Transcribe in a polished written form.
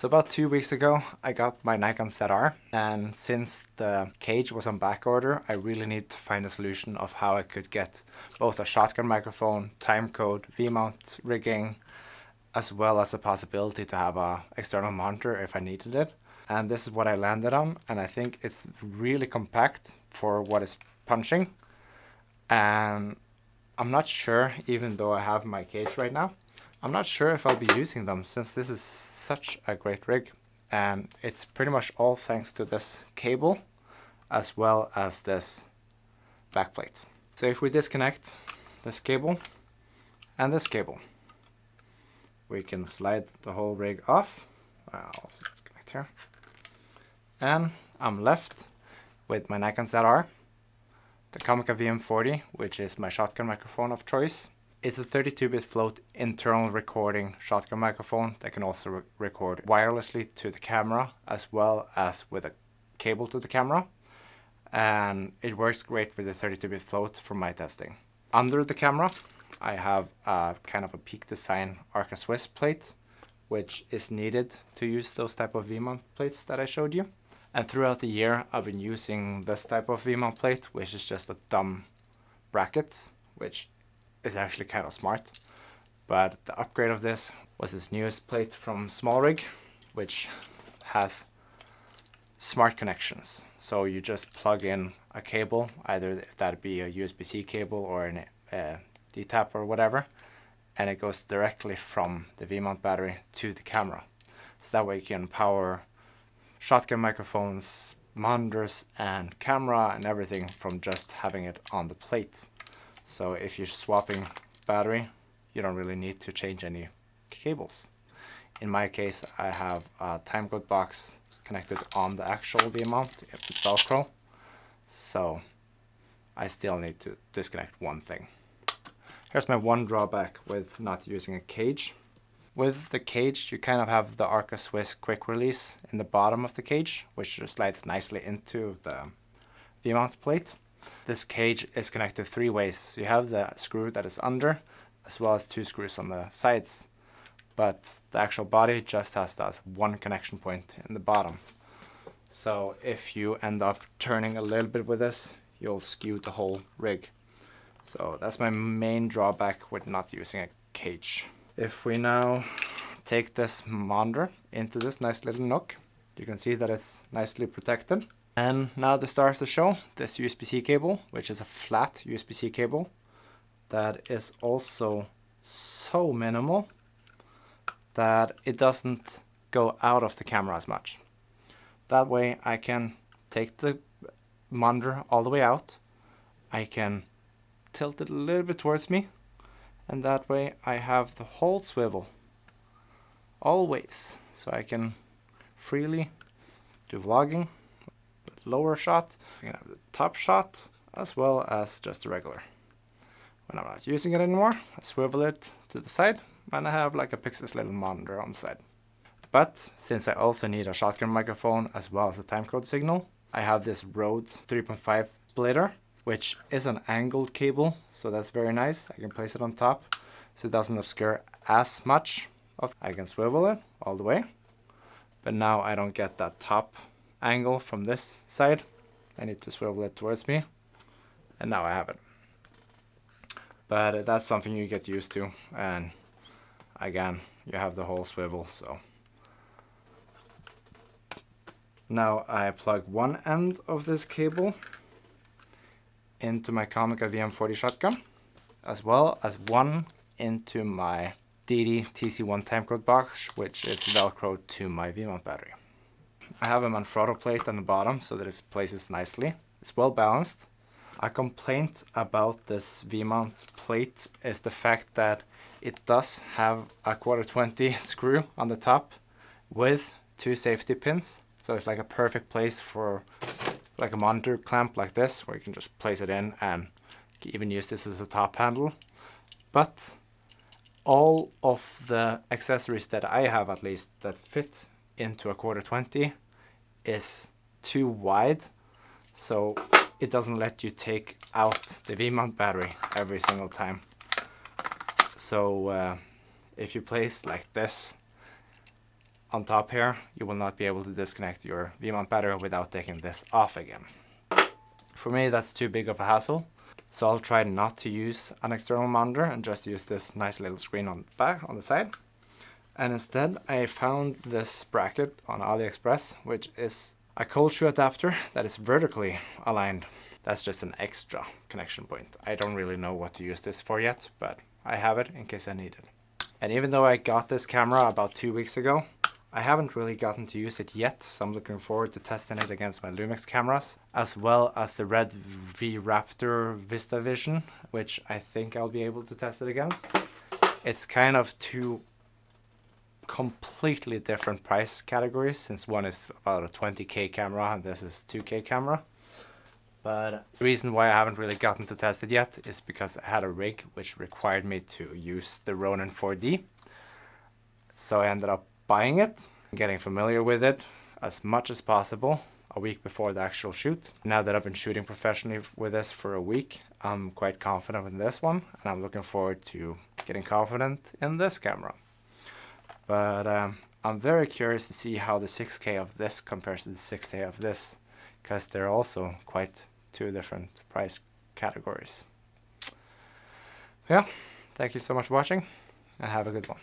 So about 2 weeks ago, I got my Nikon ZR, and since the cage was on back order, I really need to find a solution of how I could get both a shotgun microphone, timecode, V-mount rigging, as well as a possibility to have a external monitor if I needed it. And this is what I landed on, and I think it's really compact for what it's punching. And I'm not sure, even though I have my cage right now, I'm not sure if I'll be using them since this is such a great rig. And it's pretty much all thanks to this cable as well as this backplate. So if we disconnect this cable and this cable, we can slide the whole rig off. I'll also disconnect here. And I'm left with my Nikon ZR, the Comica VM40, which is my shotgun microphone of choice. It's a 32-bit float internal recording shotgun microphone that can also record wirelessly to the camera as well as with a cable to the camera. And it works great with the 32-bit float from my testing. Under the camera, I have a kind of a Peak Design Arca Swiss plate, which is needed to use those type of V-mount plates that I showed you. And throughout the year, I've been using this type of V-mount plate, which is just a dumb bracket, which is actually kind of smart. But the upgrade of this was this newest plate from SmallRig, which has smart connections. So you just plug in a cable, either if that be a USB-C cable or an D-tap or whatever, and it goes directly from the V-mount battery to the camera. So that way you can power shotgun microphones, monitors, and camera and everything from just having it on the plate. So if you're swapping battery, you don't really need to change any cables. In my case, I have a timecode box connected on the actual V-mount with Velcro, so I still need to disconnect one thing. Here's my one drawback with not using a cage. With the cage, you kind of have the Arca Swiss quick release in the bottom of the cage, which just slides nicely into the V-mount plate. This cage is connected 3 ways. You have the screw that is under, as well as 2 screws on the sides. But the actual body just has that one connection point in the bottom. So if you end up turning a little bit with this, you'll skew the whole rig. So that's my main drawback with not using a cage. If we now take this monitor into this nice little nook, you can see that it's nicely protected. And now the star of the show, this USB-C cable, which is a flat USB-C cable that is also so minimal that it doesn't go out of the camera as much. That way I can take the monitor all the way out, I can tilt it a little bit towards me, and that way I have the whole swivel always, so I can freely do vlogging with lower shot. I can have the top shot as well as just a regular. When I'm not using it anymore, I swivel it to the side and I have like a Pixis little monitor on the side. But since I also need a shotgun microphone as well as a timecode signal, I have this Rode 3.5 splitter, which is an angled cable, so that's very nice. I can place it on top so it doesn't obscure as much. I can swivel it all the way, but now I don't get that top angle from this side. I need to swivel it towards me, and now I have it. But that's something you get used to, and again, you have the whole swivel. So now I plug one end of this cable into my Comica VM40 shotgun, as well as one into my DD TC1 timecode box, which is velcroed to my V-mount battery. I have a Manfrotto plate on the bottom so that it places nicely. It's well balanced. A complaint about this V-mount plate is the fact that it does have a 1/4-20 screw on the top with 2 safety pins. So it's like a perfect place for like a monitor clamp like this, where you can just place it in and even use this as a top handle. But all of the accessories that I have, at least, that fit into a 1/4-20 is too wide, so it doesn't let you take out the V-mount battery every single time. So if you place like this, on top here, you will not be able to disconnect your V-mount battery without taking this off again. For me, that's too big of a hassle, so I'll try not to use an external monitor and just use this nice little screen on the back, on the side. And instead, I found this bracket on AliExpress, which is a cold shoe adapter that is vertically aligned. That's just an extra connection point. I don't really know what to use this for yet, but I have it in case I need it. And even though I got this camera about 2 weeks ago, I haven't really gotten to use it yet, so I'm looking forward to testing it against my Lumix cameras, as well as the Red V Raptor VistaVision, which I think I'll be able to test it against. It's kind of two completely different price categories, since one is about a 20k camera and this is 2k camera. But the reason why I haven't really gotten to test it yet is because I had a rig which required me to use the Ronin 4D. So I ended up buying it, getting familiar with it as much as possible a week before the actual shoot. Now that I've been shooting professionally with this for a week, I'm quite confident in this one, and I'm looking forward to getting confident in this camera. But I'm very curious to see how the 6K of this compares to the 6K of this, because they're also quite two different price categories. Yeah, thank you so much for watching, and have a good one.